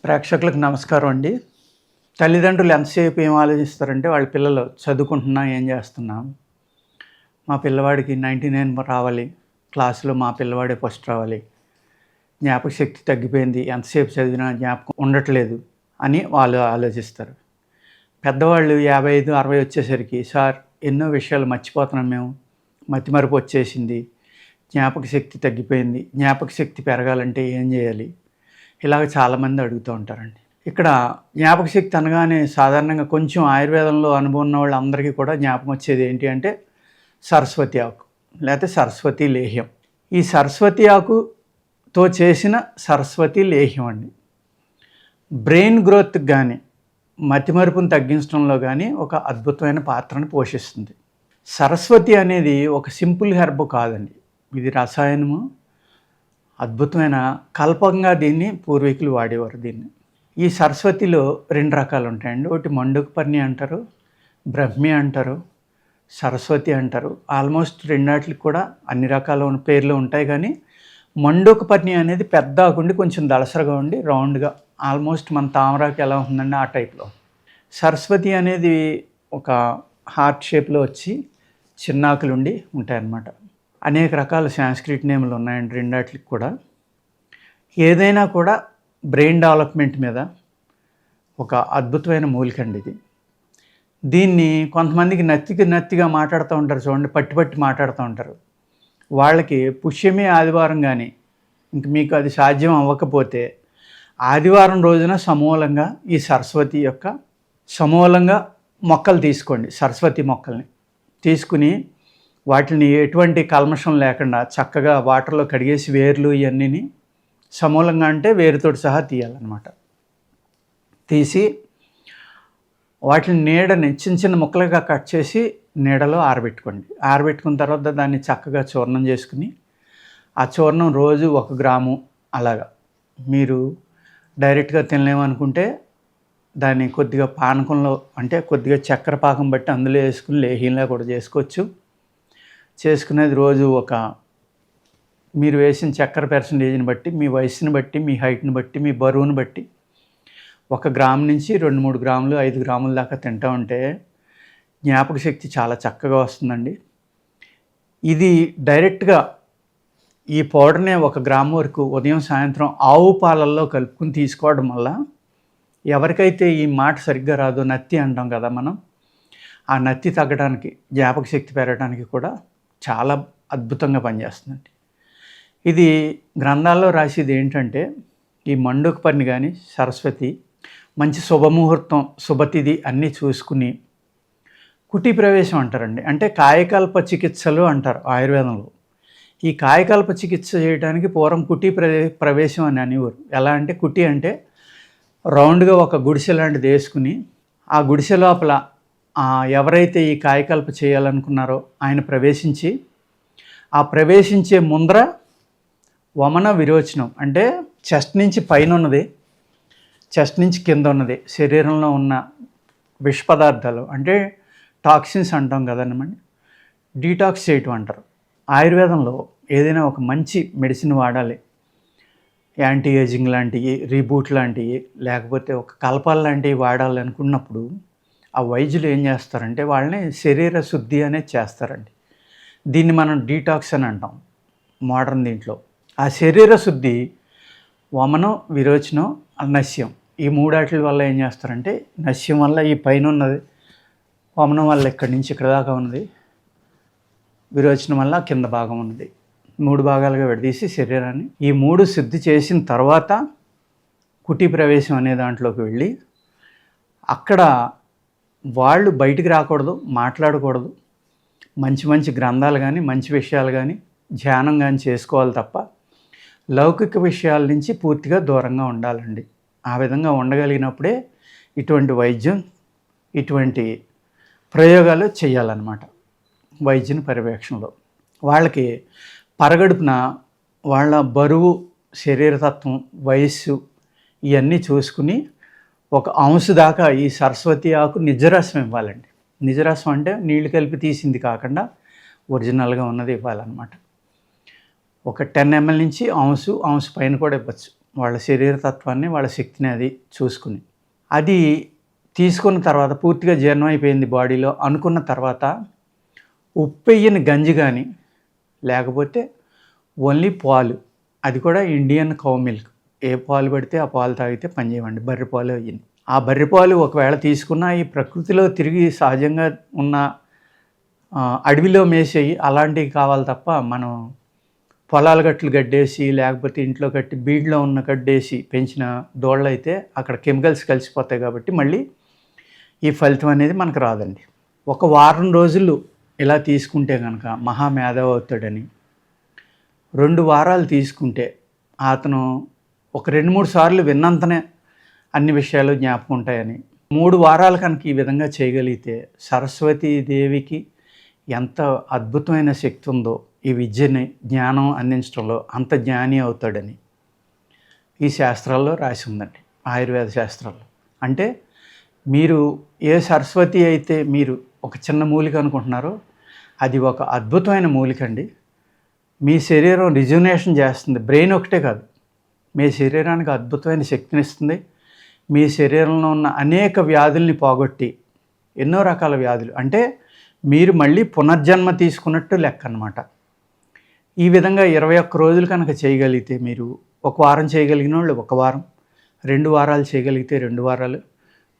ప్రేక్షకులకు నమస్కారం అండి. తల్లిదండ్రులు ఎంతసేపు ఏం ఆలోచిస్తారంటే వాళ్ళ పిల్లలు చదువుకుంటున్నా, ఏం చేస్తున్నాం, మా పిల్లవాడికి 99 రావాలి, క్లాసులో మా పిల్లవాడే ఫస్ట్ రావాలి, జ్ఞాపక శక్తి తగ్గిపోయింది, ఎంతసేపు చదివినా జ్ఞాపకం ఉండట్లేదు అని వాళ్ళు ఆలోచిస్తారు. పెద్దవాళ్ళు 55, 60 వచ్చేసరికి సార్ ఎన్నో విషయాలు మర్చిపోతున్నాం మేము, మతిమరుపు వచ్చేసింది, జ్ఞాపక శక్తి తగ్గిపోయింది, జ్ఞాపక శక్తి పెరగాలంటే ఏం చేయాలి, ఇలాగ చాలామంది అడుగుతూ ఉంటారండి. ఇక్కడ జ్ఞాపక శక్తి అనగానే సాధారణంగా కొంచెం ఆయుర్వేదంలో అనుభవం ఉన్న వాళ్ళందరికీ కూడా జ్ఞాపకం వచ్చేది ఏంటి అంటే సరస్వతి ఆకు లేకపోతే సరస్వతి లేహ్యం. ఈ సరస్వతి ఆకుతో చేసిన సరస్వతి లేహ్యం అండి బ్రెయిన్ గ్రోత్కి కానీ మతిమరుపును తగ్గించడంలో కానీ ఒక అద్భుతమైన పాత్రను పోషిస్తుంది. సరస్వతి అనేది ఒక సింపుల్ హెర్బ్ కాదండి, ఇది రసాయనము, అద్భుతమైన కల్పంగా దీన్ని పూర్వీకులు వాడేవారు. దీన్ని ఈ సరస్వతిలో 2 రకాలు ఉంటాయండి. ఒకటి మండూకపర్ణి అంటారు, బ్రహ్మి అంటారు, సరస్వతి అంటారు. ఆల్మోస్ట్ రెండాటికి కూడా అన్ని రకాల పేర్లు ఉంటాయి, కానీ మండూకపర్ణి అనేది పెద్ద ఆకుండి కొంచెం దళసరగా ఉండి రౌండ్గా, ఆల్మోస్ట్ మన తామరాకు ఎలా ఉంటుందండి ఆ టైప్లో. సరస్వతి అనేది ఒక హార్ట్ షేప్లో వచ్చి చిన్నాకులు ఉండి ఉంటాయన్నమాట. అనేక రకాల సాంస్క్రిట్ నేములు ఉన్నాయండి రెండాటికి కూడా. ఏదైనా కూడా బ్రెయిన్ డెవలప్మెంట్ మీద ఒక అద్భుతమైన మూలిక అండి ఇది. దీన్ని కొంతమందికి నత్తిగా మాట్లాడుతూ ఉంటారు చూడండి, పట్టి మాట్లాడుతూ ఉంటారు. వాళ్ళకి పుష్యమే ఆదివారం కానీ ఇంక మీకు అది సాధ్యం అవ్వకపోతే ఆదివారం రోజున సమూలంగా ఈ సరస్వతి యొక్క సమూలంగా మొక్కలు తీసుకోండి. సరస్వతి మొక్కల్ని తీసుకుని వాటిని ఎటువంటి కల్మషం లేకుండా చక్కగా వాటర్లో కడిగేసి వేర్లు ఇవన్నీ సమూలంగా అంటే వేరుతోటి సహా తీయాలన్నమాట. తీసి వాటిని నీడని చిన్న ముక్కలుగా కట్ చేసి నీడలో ఆరబెట్టుకోండి. ఆరబెట్టుకున్న తర్వాత దాన్ని చక్కగా చూర్ణం చేసుకుని ఆ చూర్ణం రోజు 1 గ్రాము అలాగా, మీరు డైరెక్ట్గా తినలేమనుకుంటే దాన్ని కొద్దిగా పానకంలో అంటే కొద్దిగా చక్కెర పాకం బట్టి అందులో వేసుకుని లేహ్యంలా కూడా చేసుకోవచ్చు. చేసుకునేది రోజు మీరు వేసిన చక్కెర పర్సంటేజ్ని బట్టి, మీ వయసుని బట్టి, మీ హైట్ని బట్టి, మీ బరువుని బట్టి 1 గ్రాము నుంచి 2-3 గ్రాములు 5 గ్రాముల దాకా తింటూ ఉంటే జ్ఞాపక శక్తి చాలా చక్కగా వస్తుందండి. ఇది డైరెక్ట్గా ఈ పౌడర్నే 1 గ్రాము వరకు ఉదయం సాయంత్రం ఆవు పాలల్లో కలుపుకుని తీసుకోవడం వల్ల ఎవరికైతే ఈ మాట సరిగ్గా రాదో, నత్తి అంటాం కదా మనం, ఆ నత్తి తగ్గడానికి, జ్ఞాపక శక్తి పెరగడానికి కూడా చాలా అద్భుతంగా పనిచేస్తుందండి. ఇది గ్రంథాల్లో రాసేది ఏంటంటే ఈ మండూకపర్ణి కానీ సరస్వతి మంచి శుభముహూర్తం, శుభతిథి అన్నీ చూసుకుని కుటీ ప్రవేశం అంటారండి. అంటే కాయకల్ప చికిత్సలు అంటారు ఆయుర్వేదంలో. ఈ కాయకల్ప చికిత్స చేయడానికి పూర్వం కుటీ ప్రవేశం అని అనేవారు. ఎలా అంటే కుటీ అంటే రౌండ్గా ఒక గుడిసె లాంటిది వేసుకుని ఆ గుడిసె లోపల ఎవరైతే ఈ కాయకల్ప చేయాలనుకున్నారో ఆయన ప్రవేశించి, ఆ ప్రవేశించే ముందర వమన విరోచనం అంటే చెస్ట్ నుంచి పైన ఉన్నది, చెస్ట్ నుంచి కింద ఉన్నది, శరీరంలో ఉన్న విష పదార్థాలు అంటే టాక్సిన్స్ అంటాం కదన్నమాట, డీటాక్స్ చేయటం అంటారు. ఆయుర్వేదంలో ఏదైనా ఒక మంచి మెడిసిన్ వాడాలి, యాంటీ ఏజింగ్ లాంటివి, రీబూట్ లాంటివి, లేకపోతే ఒక కల్పాలు లాంటివి వాడాలి అనుకున్నప్పుడు ఆ వైద్యులు ఏం చేస్తారంటే వాళ్ళని శరీర శుద్ధి అనేది చేస్తారండి. దీన్ని మనం డీటాక్స్ అని అంటాం మోడర్న్ దీంట్లో. ఆ శరీర శుద్ధి వమనం, విరోచనం, నస్యం, ఈ 3 వల్ల ఏం చేస్తారంటే నస్యం వల్ల ఈ పైన ఉన్నది, వమనం వల్ల ఇక్కడి నుంచి ఇక్కడ దాకా ఉన్నది, విరోచనం వల్ల కింద భాగం ఉన్నది, 3 భాగాలుగా విడదీసి శరీరాన్ని ఈ 3 శుద్ధి చేసిన తర్వాత కుటీ ప్రవేశం అనే దాంట్లోకి వెళ్ళి అక్కడ వాళ్ళు బయటికి రాకూడదు, మాట్లాడకూడదు, మంచి గ్రంథాలు కానీ మంచి విషయాలు కానీ ధ్యానం కానీ చేసుకోవాలి తప్ప లౌకిక విషయాల నుంచి పూర్తిగా దూరంగా ఉండాలండి. ఆ విధంగా ఉండగలిగినప్పుడే ఇటువంటి వైద్యం, ఇటువంటి ప్రయోగాలు చేయాలన్నమాట వైద్యుని పర్యవేక్షణలో. వాళ్ళకి పరగడుపున వాళ్ళ బరువు, శరీరతత్వం, వయస్సు ఇవన్నీ చూసుకుని 1 ఔన్స్ దాకా ఈ సరస్వతి ఆకు నిజరసం ఇవ్వాలండి. నిజరసం అంటే నీళ్లు కలిపి తీసింది కాకుండా ఒరిజినల్గా ఉన్నది ఇవ్వాలన్నమాట. ఒక 10 ml నుంచి ఔన్స్ పైన కూడా ఇవ్వచ్చు. వాళ్ళ శరీరతత్వాన్ని, వాళ్ళ శక్తిని అది చూసుకుని. అది తీసుకున్న తర్వాత పూర్తిగా జీర్ణం అయిపోయింది బాడీలో అనుకున్న తర్వాత ఉప్పెయ్యని గంజి కానీ, లేకపోతే ఓన్లీ పాలు, అది కూడా ఇండియన్ కౌ మిల్క్, ఏ పాలు పడితే ఆ పాలు తాగితే పనిచేయమండి. బర్రె పాలు అయ్యింది. ఆ బర్రె పాలు ఒకవేళ తీసుకున్నా ఈ ప్రకృతిలో తిరిగి సహజంగా ఉన్న అడవిలో మేసేయి అలాంటివి కావాలి తప్ప, మనం పొలాల గట్లు గడ్డేసి లేకపోతే ఇంట్లో కట్టి బీడ్లో ఉన్న గడ్డేసి పెంచిన దూడలు అయితే అక్కడ కెమికల్స్ కలిసిపోతాయి కాబట్టి మళ్ళీ ఈ ఫలితం అనేది మనకు రాదండి. ఒక వారం రోజులు ఇలా తీసుకుంటే కనుక మహామేధావి అవుతాడని, 2 వారాలు తీసుకుంటే అతను ఒక 2-3 సార్లు విన్నంతనే అన్ని విషయాలు జ్ఞాపకం ఉంటాయని, 3 వారాలు కనుక ఈ విధంగా చేయగలిగితే సరస్వతీదేవికి ఎంత అద్భుతమైన శక్తి ఉందో ఈ విద్యని, జ్ఞానం అందించడంలో అంత జ్ఞాని అవుతాడని ఈ శాస్త్రాల్లో రాసి ఉందండి, ఆయుర్వేద శాస్త్రాల్లో. అంటే మీరు ఏ సరస్వతి అయితే మీరు ఒక చిన్న మూలిక అనుకుంటున్నారో అది ఒక అద్భుతమైన మూలిక అండి. మీ శరీరం రిజ్యునేషన్ చేస్తుంది. బ్రెయిన్ ఒకటే కాదు, మీ శరీరానికి అద్భుతమైన శక్తిని ఇస్తుంది. మీ శరీరంలో ఉన్న అనేక వ్యాధుల్ని పోగొట్టి, ఎన్నో రకాల వ్యాధులు అంటే మీరు మళ్ళీ పునర్జన్మ తీసుకున్నట్టు లెక్క అన్నమాట. ఈ విధంగా 21 రోజులు కనుక చేయగలిగితే, మీరు ఒక వారం చేయగలిగిన వాళ్ళు 1 వారం, 2 వారాలు చేయగలిగితే 2 వారాలు,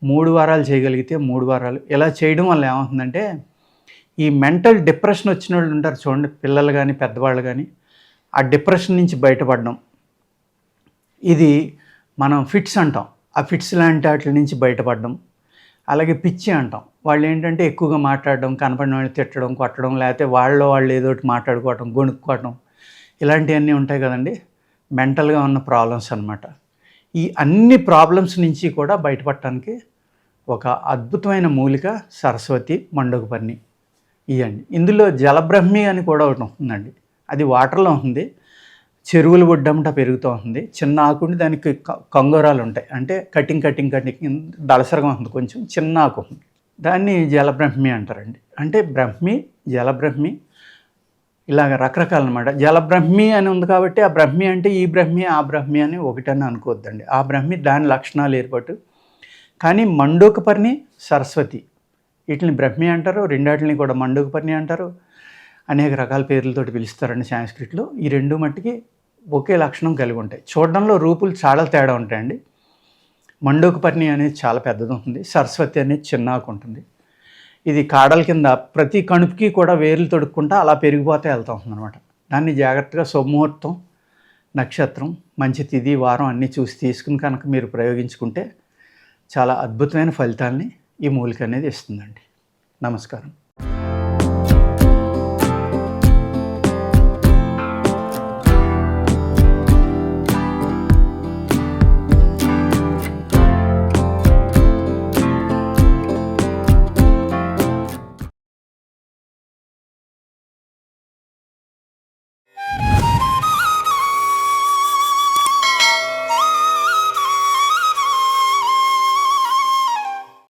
3 వారాలు చేయగలిగితే 3 వారాలు, ఇలా చేయడం వల్ల ఏమవుతుందంటే ఈ మెంటల్ డిప్రెషన్ వచ్చిన వాళ్ళు ఉంటారు చూడండి, పిల్లలు కానీ పెద్దవాళ్ళు కానీ, ఆ డిప్రెషన్ నుంచి బయటపడడం, ఇది మనం ఫిట్స్ అంటాం, ఆ ఫిట్స్ లాంటి వాటి నుంచి బయటపడడం. అలాగే పిచ్చి అంటాం, వాళ్ళు ఏంటంటే ఎక్కువగా మాట్లాడడం, కనపడిన వాళ్ళు తిట్టడం, కొట్టడం, లేకపోతే వాళ్ళు ఏదో ఒకటి మాట్లాడుకోవటం, గొణుక్కోవటం, ఇలాంటివన్నీ ఉంటాయి కదండి, మెంటల్గా ఉన్న ప్రాబ్లమ్స్ అన్నమాట. ఈ అన్ని ప్రాబ్లమ్స్ నుంచి కూడా బయటపడటానికి ఒక అద్భుతమైన మూలిక సరస్వతి మండోకపర్ణి ఇవ్వండి. ఇందులో జలబ్రహ్మి అని కూడా ఒకటి ఉంటుందండి, అది వాటర్లో ఉంటుంది, చెరువుల ఒడ్డంట పెరుగుతూ ఉంటుంది, చిన్న ఆకుండి దానికి కంగోరాలు ఉంటాయి, అంటే కటింగ్ దళసరగా ఉంటుంది, కొంచెం చిన్న ఆకు ఉంటుంది, దాన్ని జలబ్రహ్మి అంటారండి. అంటే బ్రహ్మి, జలబ్రహ్మి ఇలాగ రకరకాలు అనమాట. జలబ్రహ్మి అని ఉంది కాబట్టి ఆ బ్రహ్మి అంటే ఈ బ్రహ్మి ఆ బ్రహ్మి అని ఒకటని అనుకోవద్దండి. ఆ బ్రహ్మి దాని లక్షణాలు ఏర్పాటు. కానీ మండోకపర్ణి, సరస్వతి వీటిని బ్రహ్మి అంటారు, రెండాటిని కూడా మండోకపర్ణి అంటారు, అనేక రకాల పేర్లతోటి పిలుస్తారండి సాంస్క్రిట్లో. ఈ 2 మట్టికి ఒకే లక్షణం కలిగి ఉంటాయి. చూడడంలో రూపులు చాలా తేడా ఉంటాయండి. మండోకపర్ణి అనేది చాలా పెద్దది ఉంటుంది, సరస్వతి అనేది చిన్నకు ఉంటుంది. ఇది కాడల కింద ప్రతి కణుపుకి కూడా వేర్లు తొడుక్కుంటా అలా పెరిగిపోతే వెళ్తూ ఉంటుంది అనమాట. దాన్ని జాగ్రత్తగా శుభముహూర్తం, నక్షత్రం, మంచి తిథి, వారం అన్నీ చూసి తీసుకుని కనుక మీరు ప్రయోగించుకుంటే చాలా అద్భుతమైన ఫలితాలని ఈ మూలిక అనేది ఇస్తుందండి. నమస్కారం.